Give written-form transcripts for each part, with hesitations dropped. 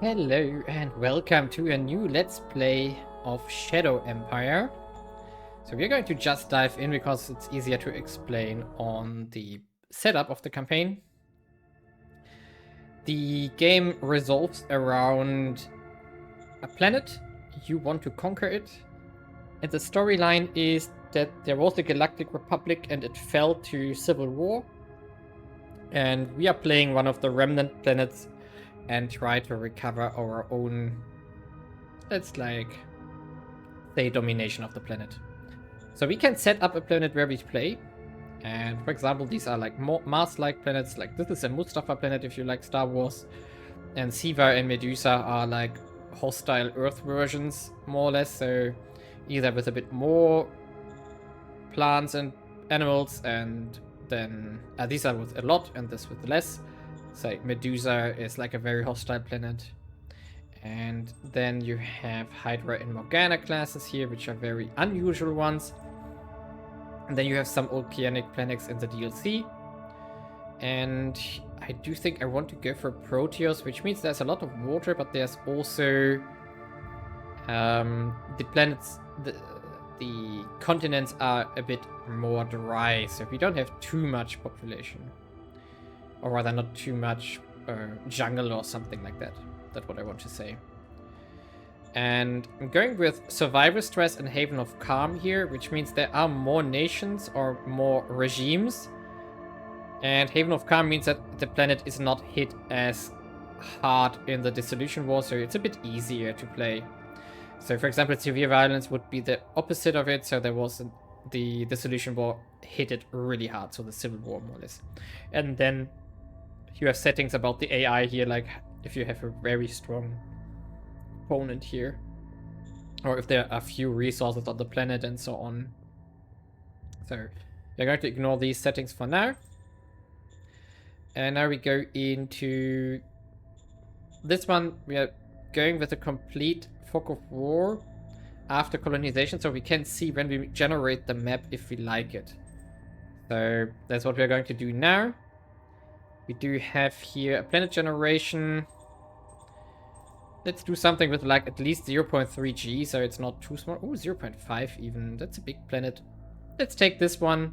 Hello and welcome to a new Let's Play of ShadowEmpire. So we're going to just dive in because it's easier to explain on the setup of the campaign. The game revolves around a planet. You want to conquer it. And the storyline is that there was a Galactic Republic and it fell to civil war. And we are playing one of the remnant planets and try to recover our own, let's say, domination of the planet. So we can set up a planet where we play. And for example, these are like more Mars-like planets. Like this is a Mustafa planet if you like Star Wars. And Siva and Medusa are like hostile Earth versions, more or less. So either with a bit more plants and animals, and then these are with a lot and this with less. So Medusa is like a very hostile planet. And then you have Hydra and Morgana classes here, which are very unusual ones. And then you have some oceanic planets in the DLC. And I do think I want to go for Proteus, which means there's a lot of water, but there's also the planets, the continents are a bit more dry, so we don't have too much population. Or rather, not too much jungle or something like that. That's what I want to say. And I'm going with Survivor Stress and Haven of Calm here, which means there are more nations or more regimes. And Haven of Calm means that the planet is not hit as hard in the Dissolution War, so it's a bit easier to play. So, for example, Severe Violence would be the opposite of it, so there was the Dissolution War hit it really hard, so the Civil War, more or less. And then you have settings about the AI here, like if you have a very strong opponent here, or if there are few resources on the planet and so on. So we're going to ignore these settings for now. And now we go into this one. We are going with a complete fog of war after colonization, so we can see when we generate the map if we like it. So that's what we're going to do now. We do have here a planet generation. Let's do something with like at least 0.3 G, so it's not too small. Oh, 0.5 even. That's a big planet. Let's take this one.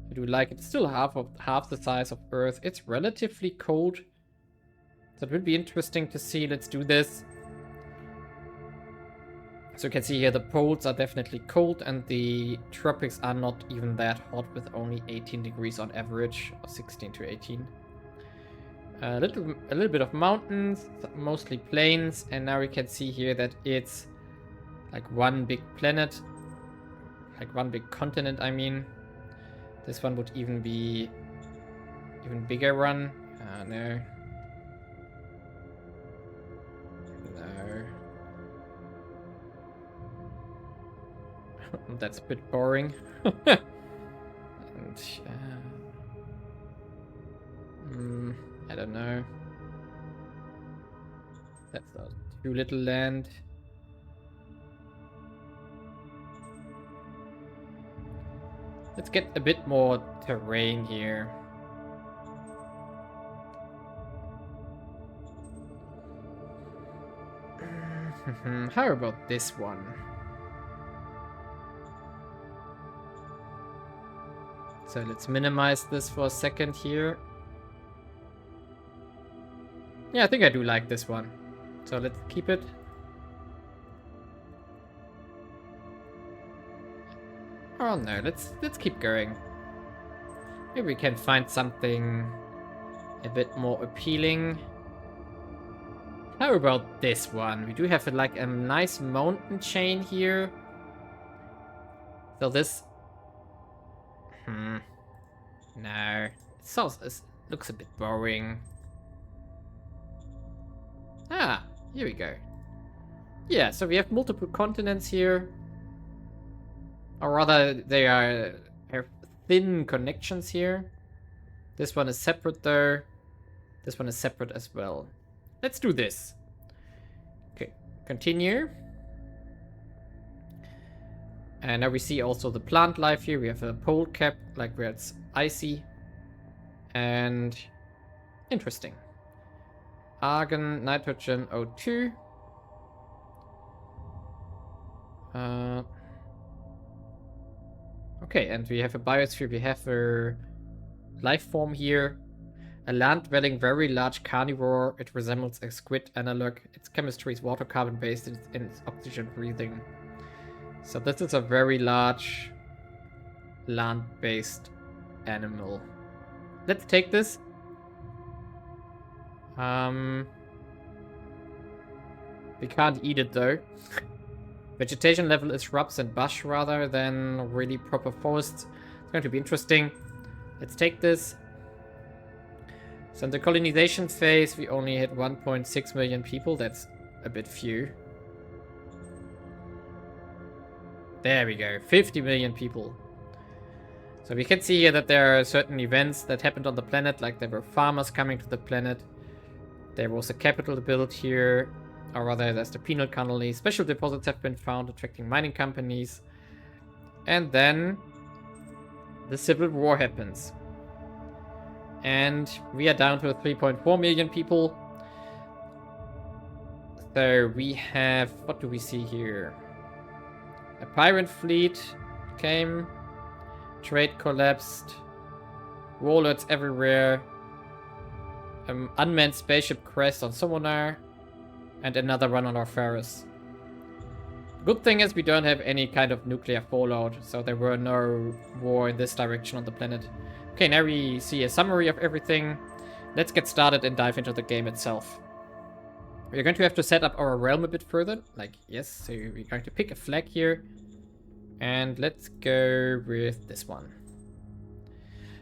I do like it. It's still half the size of Earth. It's relatively cold. So it would be interesting to see. Let's do this. So you can see here the poles are definitely cold and the tropics are not even that hot, with only 18 degrees on average, or 16 to 18. A little bit of mountains, mostly plains, and now we can see here that it's like one big planet, like one big continent, I mean. This one would even be even bigger one. No. No. That's a bit boring. And, I don't know. That's too little land. Let's get a bit more terrain here. How about this one? So let's minimize this for a second here. Yeah, I think I do like this one. So let's keep it. Oh no, let's keep going. Maybe we can find something a bit more appealing. How about this one? We do have like a nice mountain chain here. So this... No. It looks a bit boring. Ah, here we go. Yeah, so we have multiple continents here. Or rather, they have thin connections here. This one is separate though. This one is separate as well. Let's do this. Okay, continue. And now we see also the plant life here. We have a pole cap, like where it's icy. And interesting. argon, nitrogen, O2. Okay, and we have a biosphere, we have a life form here. A land-dwelling, very large carnivore. It resembles a squid analog. Its chemistry is water carbon based in its oxygen breathing. So this is a very large land-based animal. Let's take this. We can't eat it though. Vegetation level is shrubs and bush rather than really proper forests. It's going to be interesting. Let's take this. So in the colonization phase, we only hit 1.6 million people. That's a bit few. There we go, 50 million people. So we can see here that there are certain events that happened on the planet, like there were farmers coming to the planet. There was a capital built here, or rather there's the penal colony. Special deposits have been found, attracting mining companies. And then the Civil War happens. And we are down to 3.4 million people. So we have, what do we see here? A pirate fleet came, trade collapsed, warlords everywhere, unmanned spaceship crashed on Summoner, and another one on our Ferris. Good thing is we don't have any kind of nuclear fallout, so there were no war in this direction on the planet. Okay, now we see a summary of everything. Let's get started and dive into the game itself. We're going to have to set up our realm a bit further. Like, yes, so we're going to pick a flag here. And let's go with this one.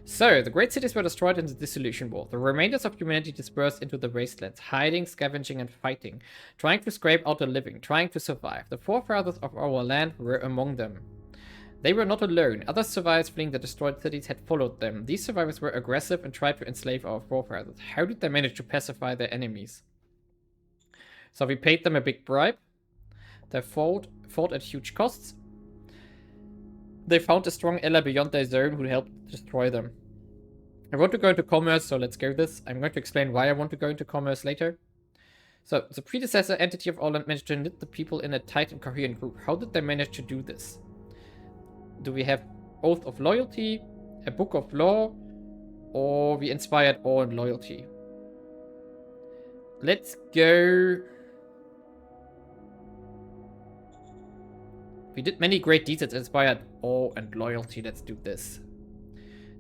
So, the great cities were destroyed in the Dissolution War. The remainders of humanity dispersed into the wastelands, hiding, scavenging, and fighting. Trying to scrape out a living, trying to survive. The forefathers of our land were among them. They were not alone. Other survivors fleeing the destroyed cities had followed them. These survivors were aggressive and tried to enslave our forefathers. How did they manage to pacify their enemies? So we paid them a big bribe. They fought at huge costs. They found a strong ally beyond their zone who helped destroy them. I want to go into commerce, so let's go this. I'm going to explain why I want to go into commerce later. So, the predecessor entity of Orland managed to knit the people in a tight and coherent group. How did they manage to do this? Do we have Oath of Loyalty, a Book of Law, or we inspired awe and loyalty? Let's go... We did many great deeds that inspired awe and loyalty. Let's do this.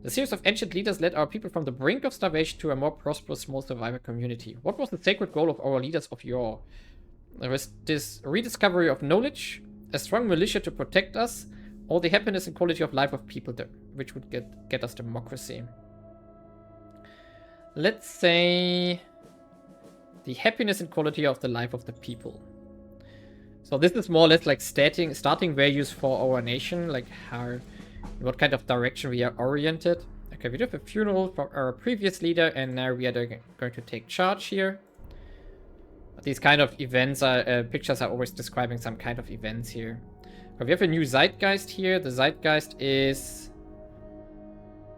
The series of ancient leaders led our people from the brink of starvation to a more prosperous small survivor community. What was the sacred goal of our leaders of yore? There was this rediscovery of knowledge, a strong militia to protect us, or the happiness and quality of life of people, which would get us democracy. Let's say the happiness and quality of the life of the people. So this is more or less like starting values for our nation, like what kind of direction we are oriented. Okay, we do have a funeral for our previous leader, and now we are going to take charge here. These kind of events are, pictures are always describing some kind of events here. Okay, we have a new Zeitgeist here. The Zeitgeist is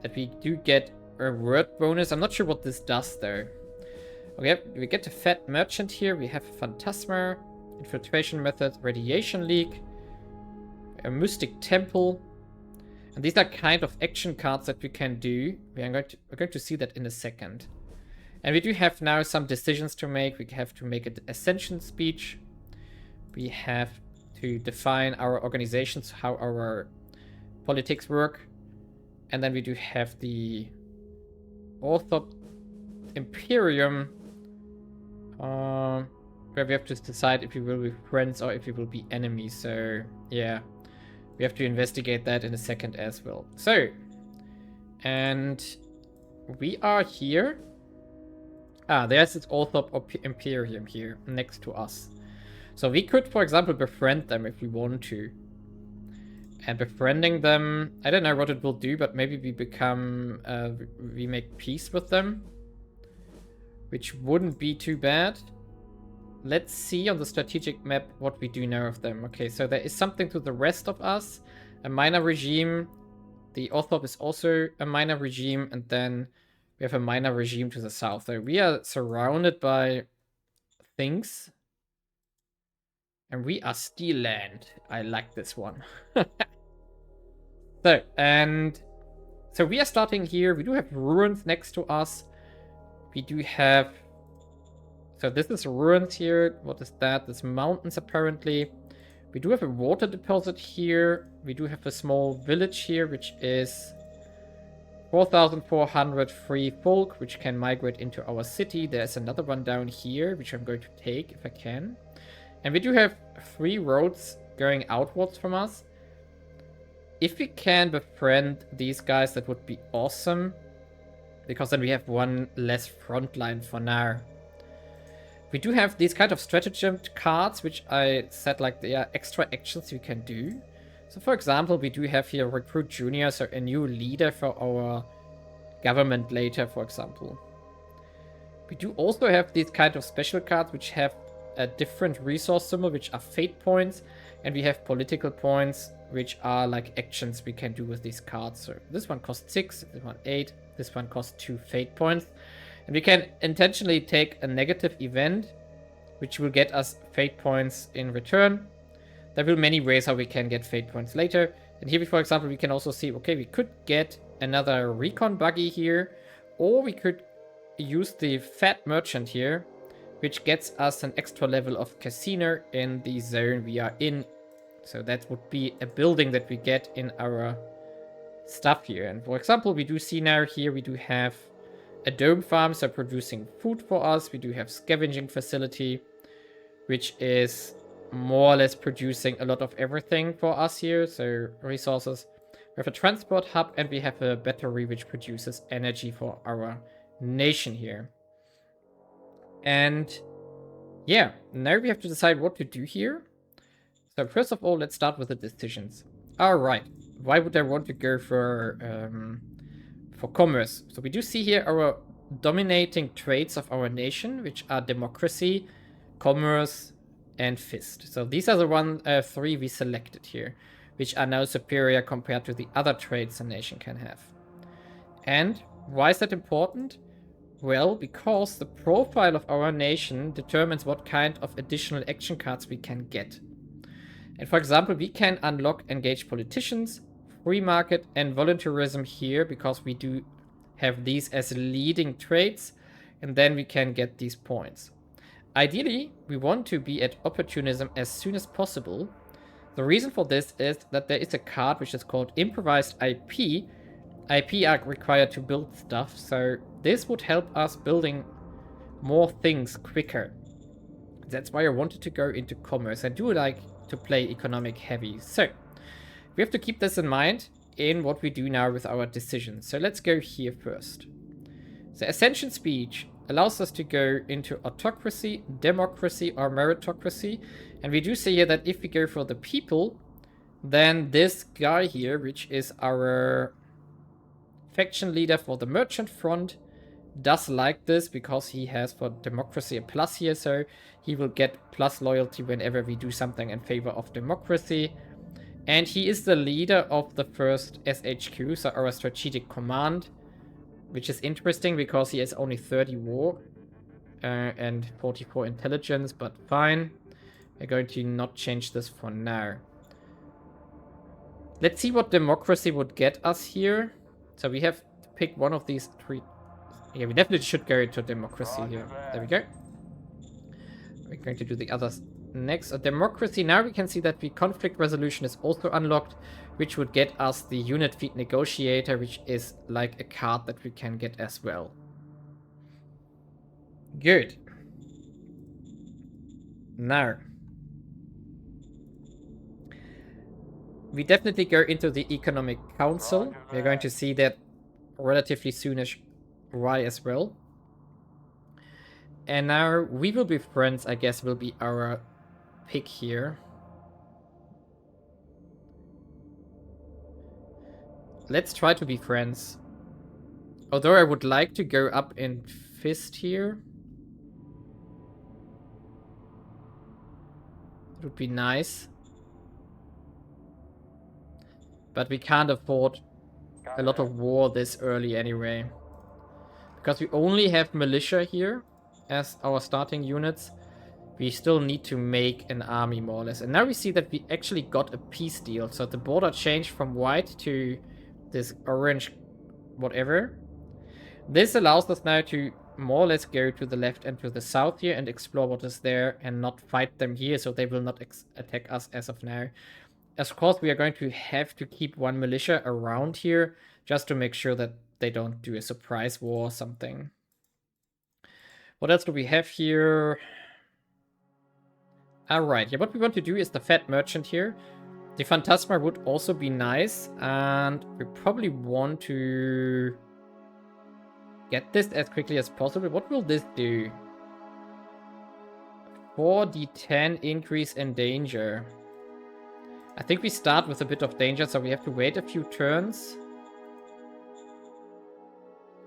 that we do get a word bonus. I'm not sure what this does though. Okay, we get a Fat Merchant here. We have Phantasma. Infiltration method, radiation leak, a mystic temple, and these are kind of action cards that we can do. We're going to see that in a second. And we do have now some decisions to make. We have to make an ascension speech. We have to define our organizations, how our politics work, and then we do have the Orthodox Imperium. Where we have to decide if we will be friends or if we will be enemies. So, yeah. We have to investigate that in a second as well. So, and we are here. There's this Orthodox Imperium here next to us. So we could, for example, befriend them if we want to. And befriending them, I don't know what it will do, but maybe we become, we make peace with them. Which wouldn't be too bad. Let's see on the strategic map what we do know of them. Okay, so there is something to the rest of us. A minor regime. The Orthop is also a minor regime. And then We have a minor regime to the south. So we are surrounded by things. And we are Steelland. I like this one. So we are starting here. We do have ruins next to us. We do have... So this is ruins here. What is that? This mountains apparently. We do have a water deposit here. We do have a small village here, which is 4,400 free folk, which can migrate into our city. There's another one down here, which I'm going to take if I can. And we do have 3 roads going outwards from us. If we can befriend these guys, that would be awesome. Because then we have one less front line for now. We do have these kind of stratagem cards, which I said like they are extra actions we can do. So for example, we do have here Recruit Junior, so a new leader for our government later, for example. We do also have these kind of special cards, which have a different resource symbol, which are fate points. And we have political points, which are like actions we can do with these cards. So this one costs 6, this one 8, this one costs 2 fate points. And we can intentionally take a negative event, which will get us fate points in return. There will be many ways how we can get fate points later. And here, for example, we can also see, okay, we could get another recon buggy here, or we could use the fat merchant here, which gets us an extra level of casino in the zone we are in. So that would be a building that we get in our stuff here. And for example, we do see now here, we do have a dome farm, so producing food for us. We do have scavenging facility, which is more or less producing a lot of everything for us here. So resources. We have a transport hub, and we have a battery which produces energy for our nation here. And yeah, now we have to decide what to do here. So first of all, let's start with the decisions. All right, why would I want to go for commerce? So we do see here our dominating traits of our nation, which are democracy, commerce, and fist. So these are the 3 we selected here, which are now superior compared to the other traits a nation can have. And why is that important? Well, because the profile of our nation determines what kind of additional action cards we can get. And for example, we can unlock engaged politicians, free market, and volunteerism here because we do have these as leading traits, and then we can get these points. Ideally, we want to be at opportunism as soon as possible. The reason for this is that there is a card which is called improvised IP. IP are required to build stuff, so this would help us building more things quicker. That's why I wanted to go into commerce. I do like to play economic heavy. So we have to keep this in mind in what we do now with our decisions. So let's go here first. The Ascension speech allows us to go into autocracy, democracy, or meritocracy. And we do see here that if we go for the people, then this guy here, which is our faction leader for the merchant front, does like this because he has for democracy a plus here, so he will get plus loyalty whenever we do something in favor of democracy. And he is the leader of the first SHQ, so our strategic command, which is interesting because he has only 30 war and 44 intelligence, but fine. We're going to not change this for now. Let's see what democracy would get us here. So we have to pick one of these 3. Yeah, we definitely should go into democracy here. There we go. We're going to do the others next. Democracy, now we can see that the conflict resolution is also unlocked, which would get us the unit feed negotiator, which is like a card that we can get as well. Good. Now, we definitely go into the Economic Council. We're going to see that relatively soonish Y as well. And now we will be friends, I guess, will be our pick here. Let's try to be friends. Although I would like to go up in fist here. It would be nice. But we can't afford a lot of war this early anyway. Because we only have militia here as our starting units, we still need to make an army more or less. And now we see that we actually got a peace deal. So the border changed from white to this orange whatever. This allows us now to more or less go to the left and to the south here and explore what is there and not fight them here, so they will not attack us as of now. Of course, we are going to have to keep one militia around here just to make sure that they don't do a surprise war or something. What else do we have here? Alright, yeah, what we want to do is the Fat Merchant here. The Phantasma would also be nice, and we probably want to get this as quickly as possible. What will this do? 4d10 increase in danger. I think we start with a bit of danger, so we have to wait a few turns.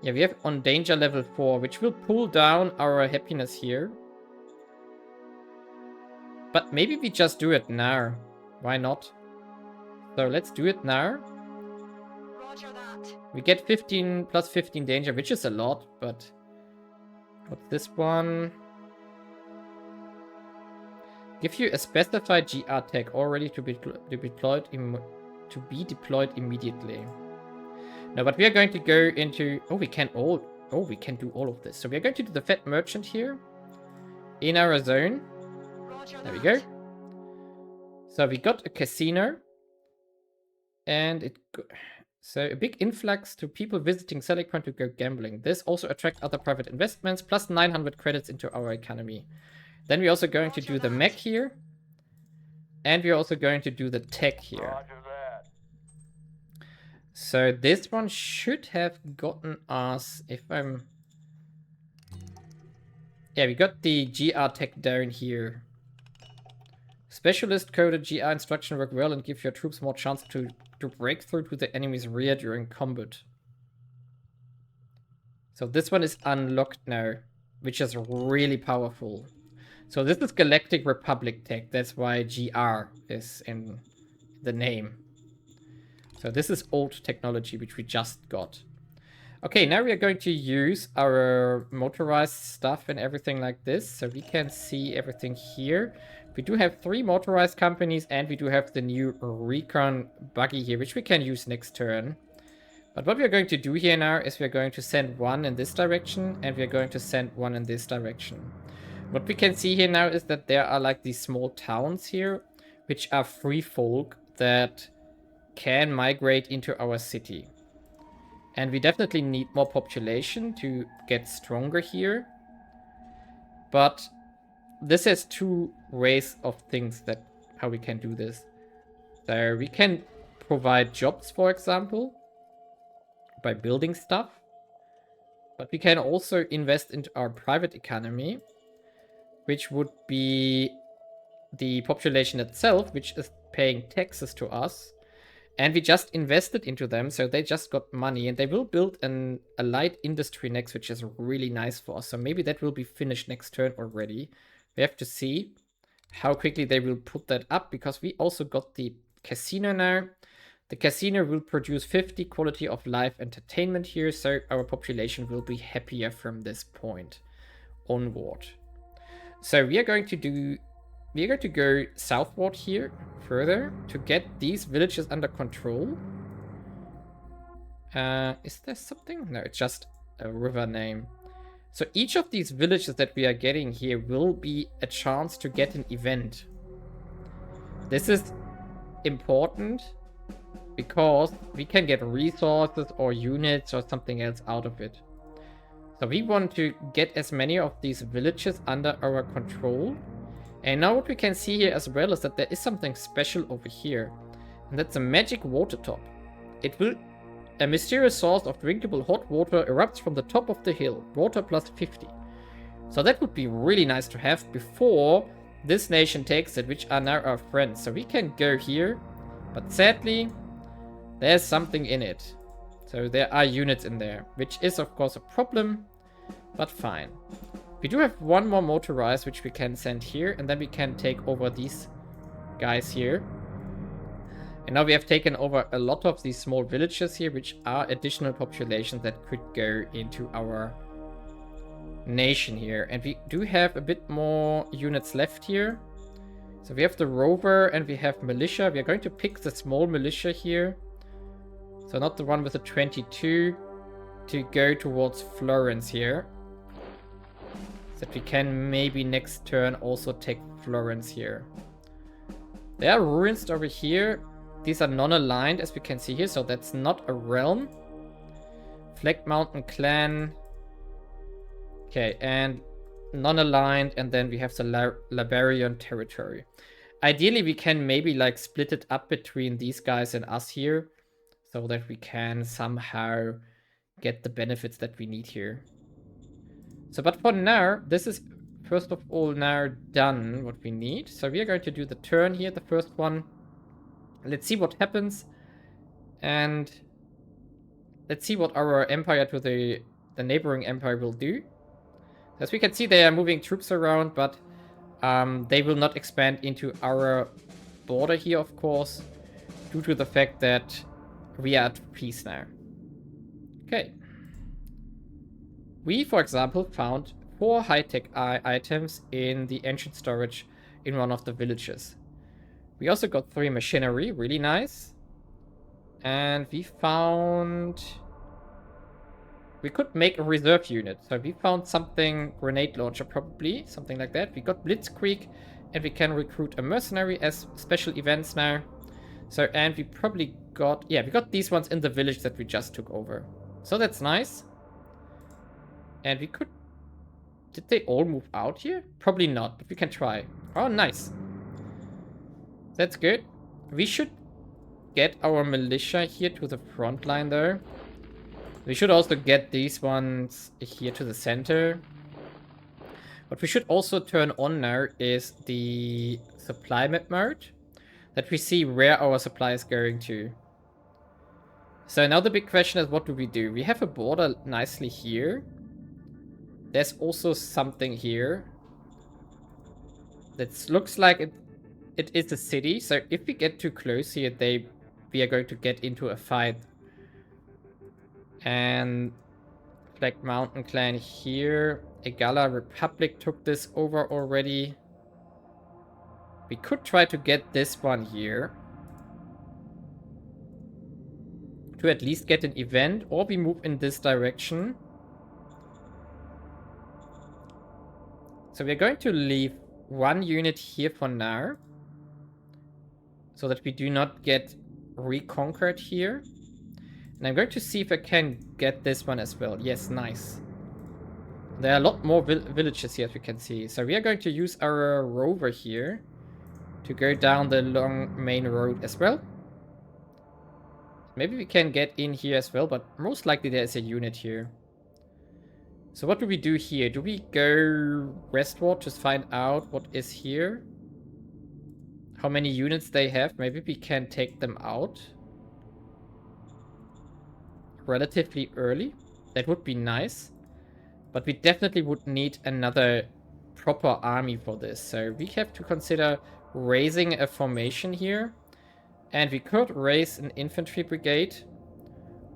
Yeah, we have on danger level 4, which will pull down our happiness here. But maybe we just do it now. Why not? So let's do it now. Roger that. We get 15 plus 15 danger, which is a lot, but what's this one? Give you a specified GR tag already to be deployed immediately. No, but we are going to go into... we can do all of this. So we are going to do the Fat Merchant here in our zone. Roger There we that. go. So we got a casino, and so a big influx to people visiting Select Point to go gambling. This also attract other private investments, plus 900 credits into our economy. Then we're also going to do the mech here, and we're also going to do the tech here. Roger that. So this one should have gotten us, if I'm... Yeah, we got the GR tech down here. Specialist coded GR instruction work well and give your troops more chance to break through to the enemy's rear during combat. So this one is unlocked now, which is really powerful. So this is Galactic Republic tech, that's why GR is in the name. So this is old technology, which we just got. Okay, now we are going to use our motorized stuff and everything like this, so we can see everything here. We do have 3 motorized companies, and we do have the new Recon buggy here, which we can use next turn. But what we are going to do here now is we are going to send one in this direction, and we are going to send one in this direction. What we can see here now is that there are like these small towns here, which are free folk that can migrate into our city. And we definitely need more population to get stronger here. But this has 2 ways of things that how we can do this. So we can provide jobs, for example, by building stuff. But we can also invest into our private economy, which would be the population itself, which is paying taxes to us. And we just invested into them, so they just got money, and they will build a light industry next, which is really nice for us. So maybe that will be finished next turn already. We have to see how quickly they will put that up, because we also got the casino now. The casino will produce 50 quality of life entertainment here, so our population will be happier from this point onward. So we are going to go southward here further to get these villages under control. Is there something? No, it's just a river name. So each of these villages that we are getting here will be a chance to get an event. This is important because we can get resources or units or something else out of it. So we want to get as many of these villages under our control. And now what we can see here as well is that there is something special over here. And that's a magic water top. A mysterious source of drinkable hot water erupts from the top of the hill. Water plus 50. So that would be really nice to have before this nation takes it, which are now our friends. So we can go here. But sadly, there's something in it. So there are units in there, which is of course a problem, but fine. We do have one more motorized, which we can send here, and then we can take over these guys here. And now we have taken over a lot of these small villages here, which are additional populations that could go into our nation here. And we do have a bit more units left here. So we have the rover and we have militia. We are going to pick the small militia here. So not the one with the 22, to go towards Florence here. So that we can maybe next turn also take Florence here. There are ruins over here. These are non-aligned, as we can see here, so that's not a realm. Flag Mountain Clan. Okay, and non-aligned, and then we have the Liberian territory. Ideally, we can maybe like split it up between these guys and us here, so that we can somehow get the benefits that we need here. So, but for now, this is first of all now done what we need. So we are going to do the turn here, the first one. Let's see what happens, and let's see what our empire to the neighboring empire will do. As we can see, they are moving troops around, but they will not expand into our border here, of course, due to the fact that we are at peace now. Okay. We, for example, found 4 high-tech items in the ancient storage in one of the villages. We also got 3 machinery, really nice. And we found... we could make a reserve unit. So we found something, grenade launcher probably, something like that. We got Blitzkrieg, and we can recruit a mercenary as special events now. So, and we probably got, yeah, we got these ones in the village that we just took over. So that's nice. And we could, did they all move out here? Probably not, but we can try. Oh, nice. That's good. We should get our militia here to the front line though. We should also get these ones here to the center. What we should also turn on now is the supply map mode, that we see where our supply is going to. So now the big question is, what do? We have a border nicely here. There's also something here that looks like it is a city. So if we get too close here, we are going to get into a fight. And Black Mountain Clan here. Egala Republic took this over already. We could try to get this one here to at least get an event, or we move in this direction. So we're going to leave 1 unit here for now, so that we do not get reconquered here. And I'm going to see if I can get this one as well. Yes, nice. There are a lot more villages here, as we can see. So we are going to use our rover here to go down the long main road as well. Maybe we can get in here as well, but most likely there's a unit here. So what do we do here? Do we go westward to find out what is here? How many units they have? Maybe we can take them out relatively early. That would be nice. But we definitely would need another proper army for this. So we have to consider raising a formation here. And we could raise an infantry brigade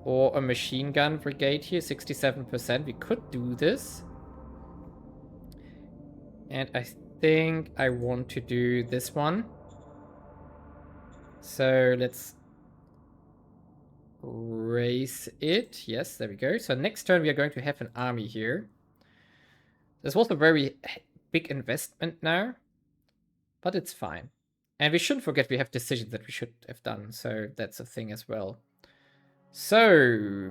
or a machine gun brigade here, 67%. We could do this. And I think I want to do this one. So let's raise it. Yes, there we go. So next turn we are going to have an army here. This was a very big investment now, but it's fine. And we shouldn't forget we have decisions that we should have done, so that's a thing as well. So,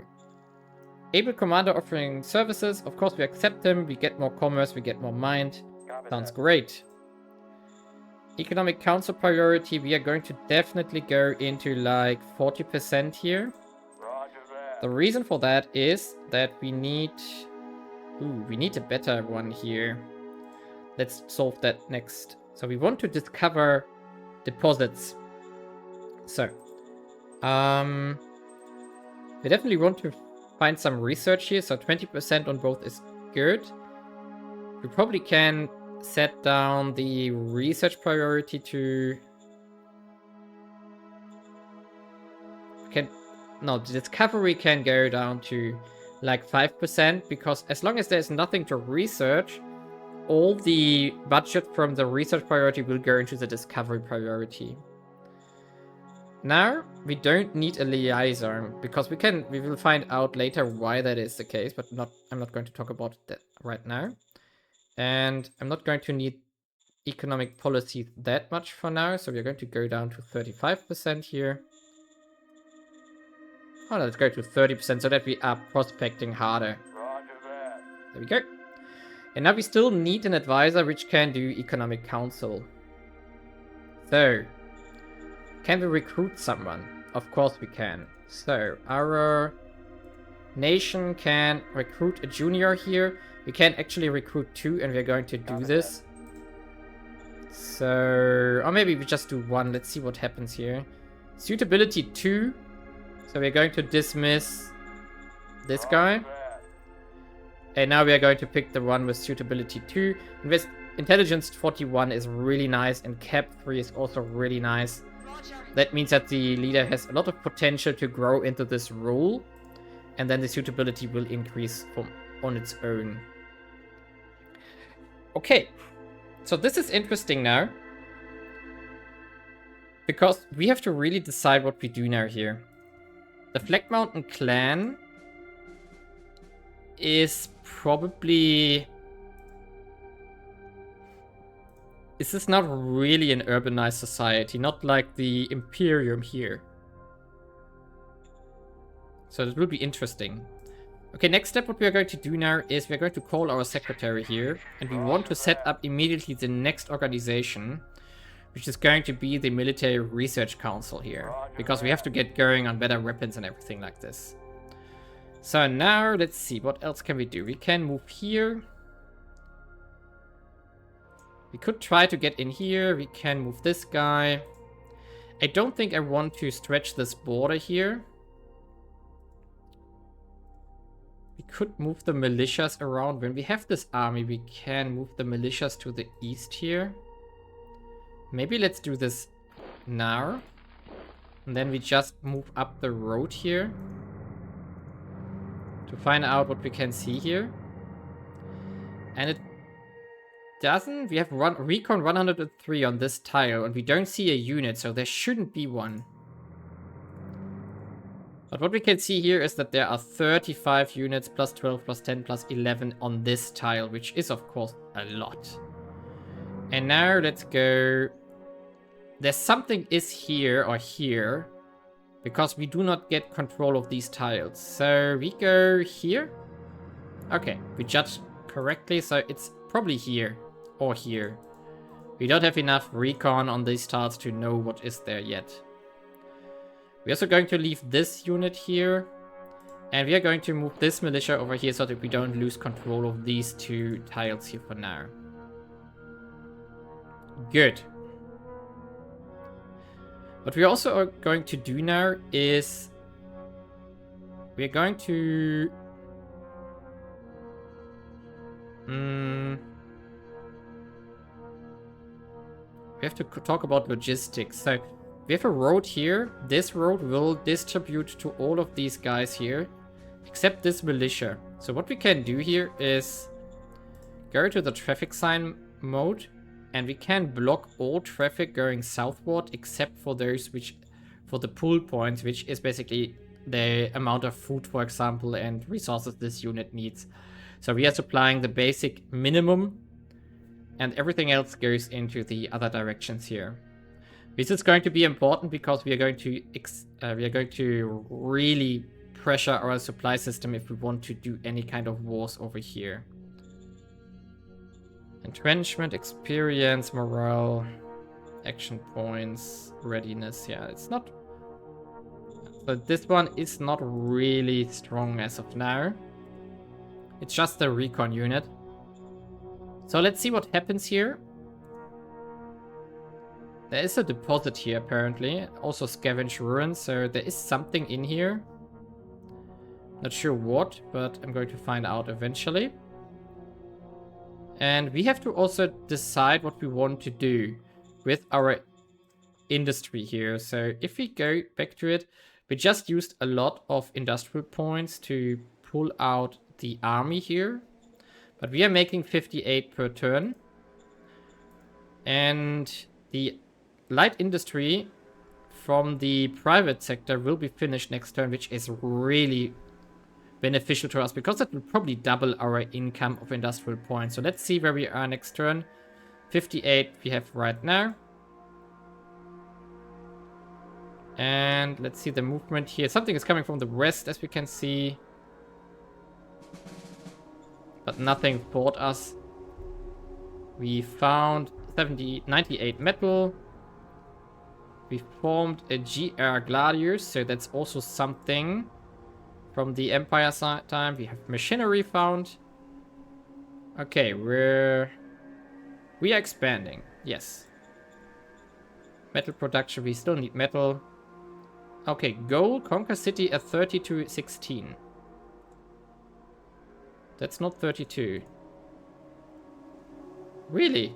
able commander offering services. Of course, we accept them. We get more commerce, we get more mind. Sounds great. Economic council priority. We are going to definitely go into like 40% here. The reason for that is that we need... ooh, we need a better one here. Let's solve that next. So we want to discover deposits. So, we definitely want to find some research here. So 20% on both is good. We probably can set down the research priority to can... No, the discovery can go down to like 5%, because as long as there's nothing to research, all the budget from the research priority will go into the discovery priority. Now, we don't need a liaison, because we will find out later why that is the case, but I'm not going to talk about that right now. And I'm not going to need economic policy that much for now, so we're going to go down to 35% here. Oh, let's go to 30% so that we are prospecting harder. There we go. And now we still need an advisor which can do economic council. So, can we recruit someone? Of course we can. So, our nation can recruit a junior here. We can actually recruit 2, and we're going to do this. So, or maybe we just do 1. Let's see what happens here. Suitability 2. So we're going to dismiss this guy. And now we are going to pick the one with suitability 2. Intelligence 41 is really nice, and Cap 3 is also really nice. That means that the leader has a lot of potential to grow into this role. And then the suitability will increase on its own. Okay. So this is interesting now. Because we have to really decide what we do now here. The Flag Mountain clan is probably... This is not really an urbanized society, not like the Imperium here. So it will be interesting. Okay, next step what we are going to do now is we're going to call our secretary here, and we want to set up immediately the next organization, which is going to be the Military Research Council here, because we have to get going on better weapons and everything like this. So now, let's see, what else can we do? We can move here. We could try to get in here. We can move this guy. I don't think I want to stretch this border here. We could move the militias around. When we have this army, we can move the militias to the east here. Maybe let's do this now. And then we just move up the road here. To find out what we can see here. And it doesn't... We have recon 103 on this tile. And we don't see a unit, so there shouldn't be one. But what we can see here is that there are 35 units, plus 12, plus 10, plus 11 on this tile. Which is, of course, a lot. And now let's go... There's something is here or here. Because we do not get control of these tiles. So we go here. Okay, we judged correctly. So it's probably here or here. We don't have enough recon on these tiles to know what is there yet. We're also going to leave this unit here. And we are going to move this militia over here so that we don't lose control of these 2 tiles here for now. Good. What we also are going to do now is we're going to we have to talk about logistics. So we have a road here. This road will distribute to all of these guys here, except this militia. So what we can do here is go to the traffic sign mode. And we can block all traffic going southward except for those which, for the pull points, which is basically the amount of food, for example, and resources this unit needs. So we are supplying the basic minimum, and everything else goes into the other directions here. This is going to be important because we are going to really pressure our supply system if we want to do any kind of wars over here. Entrenchment, experience, morale, action points, readiness. Yeah, it's not... So this one is not really strong as of now. It's just a recon unit. So let's see what happens here. There is a deposit here apparently. Also scavenge ruins, so there is something in here. Not sure what, but I'm going to find out eventually. And we have to also decide what we want to do with our industry here. So if we go back to it, We just used a lot of industrial points to pull out the army here. But we are making 58 per turn. And the light industry from the private sector will be finished next turn, which is really beneficial to us because it will probably double our income of industrial points. So let's see where we are next turn. 58 we have right now. And let's see the movement here. Something is coming from the west, as we can see. But nothing fought us. We found 98 metal. We formed a GR Gladius, so that's also something from the Empire time. We have machinery found. Okay, we are expanding. Yes. Metal production, we still need metal. Okay, gold, conquer city at 32-16. That's not 32. Really?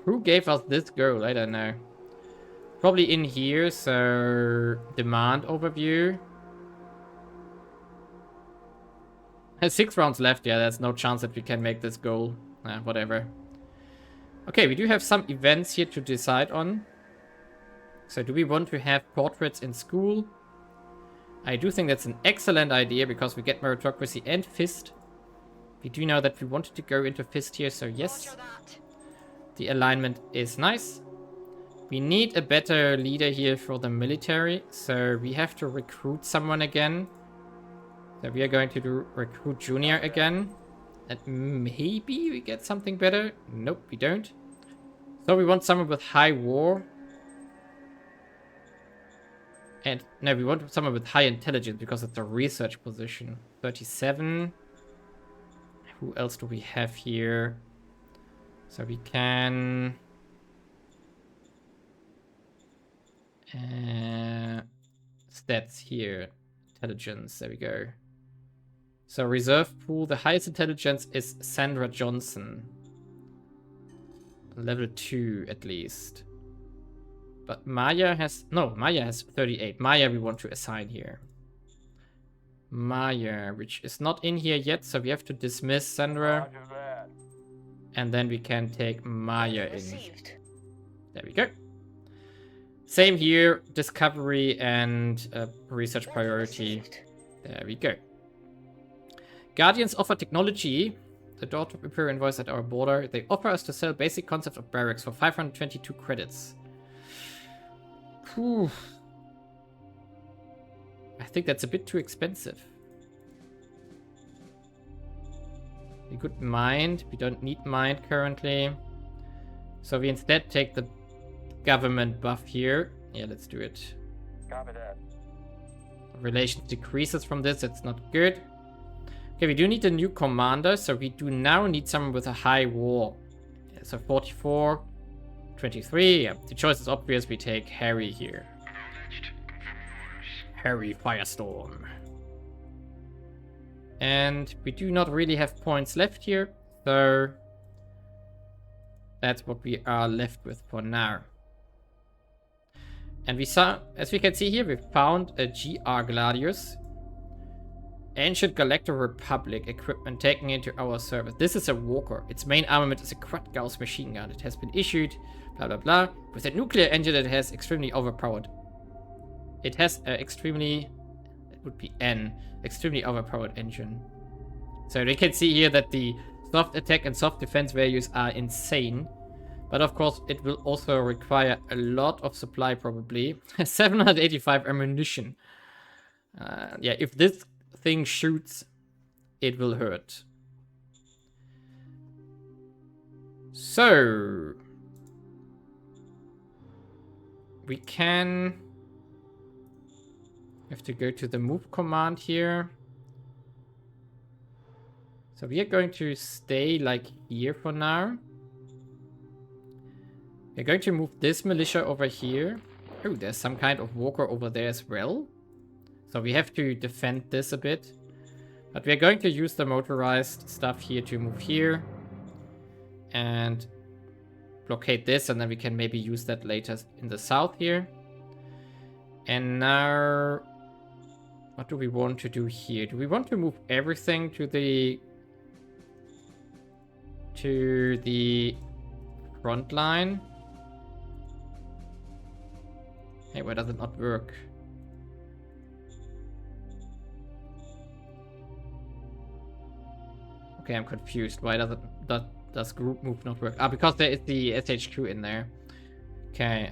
Who gave us this goal? I don't know. Probably in here, so demand overview. Has 6 rounds left. Yeah, there's no chance that we can make this goal. Whatever. Okay, we do have some events here to decide on. So do we want to have portraits in school? I do think that's an excellent idea because we get meritocracy and fist. We do know that we wanted to go into fist here, so yes. The alignment is nice. We need a better leader here for the military, so we have to recruit someone again. So we are going to do recruit junior again. And maybe we get something better. Nope, we don't. So we want someone with high war. And no, we want someone with high intelligence because it's a research position. 37. Who else do we have here? So we can... stats here. Intelligence, there we go. So reserve pool, the highest intelligence is Sandra Johnson. Level 2 at least. But Maya has... No, Maya has 38. Maya we want to assign here. Maya, which is not in here yet, so we have to dismiss Sandra. And then we can take Maya in. There we go. Same here, discovery and research priority. There we go. Guardians offer technology. The door to Imperial invoice at our border. They offer us to sell basic concepts of barracks for 522 credits. Whew. I think that's a bit too expensive. We could mind. We don't need mind currently. So we instead take the government buff here. Yeah, let's do it. Copy that. Relations decreases from this. It's not good. Okay, we do need a new commander. So we do now need someone with a high war. Yeah, so 44. 23, yeah, the choice is obvious. We take Harry here. Harry Firestorm. And we do not really have points left here, so that's what we are left with for now. And we saw, as we can see here, we found a GR Gladius. Ancient Galactic Republic equipment taken into our service. This is a Walker. Its main armament is a Quad-Gauss machine gun. It has been issued, blah blah blah, with a nuclear engine that has extremely overpowered. It has a extremely, it would be an extremely overpowered engine. So we can see here that the soft attack and soft defense values are insane. But of course, it will also require a lot of supply probably. 785 ammunition. Yeah, if this thing shoots, it will hurt. So we have to go to the move command here. So we are going to stay like here for now. We're going to move this militia over here. Oh, there's some kind of walker over there as well. So we have to defend this a bit. But we're going to use the motorized stuff here to move here. And blockade this, and then we can maybe use that later in the south here. And now, what do we want to do here? Do we want to move everything to the front line? Hey, why does it not work? Okay, I'm confused. Why does group move not work? Ah, because there is the SHQ in there. Okay,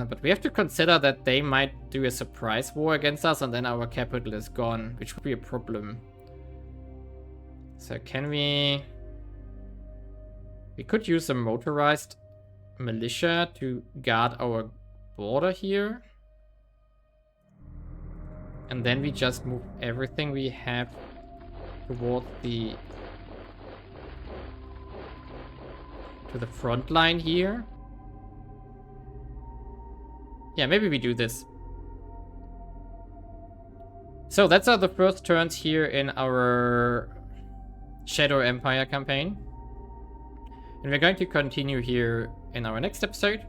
but we have to consider that they might do a surprise war against us and then our capital is gone, which would be a problem. So can we... We could use a motorized militia to guard our border here. And then we just move everything we have towards the... to the front line here. Yeah, maybe we do this. So that's the first turns here in our Shadow Empire campaign. And we're going to continue here in our next episode.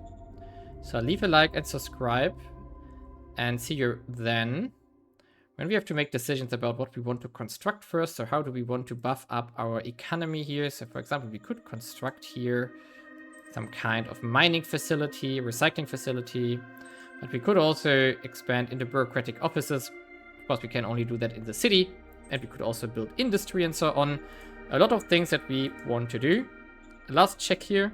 So leave a like and subscribe. And see you then. When we have to make decisions about what we want to construct first. So how do we want to buff up our economy here. So for example, we could construct here some kind of mining facility, recycling facility. But we could also expand into bureaucratic offices. Of course, we can only do that in the city. And we could also build industry and so on. A lot of things that we want to do. Last check here.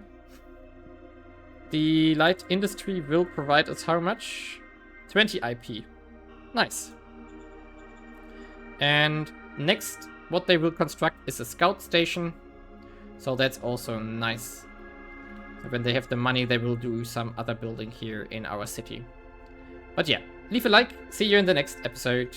The light industry will provide us how much? 20 IP. Nice. And next, what they will construct is a scout station. So that's also nice. When they have the money, they will do some other building here in our city. But yeah, leave a like. See you in the next episode.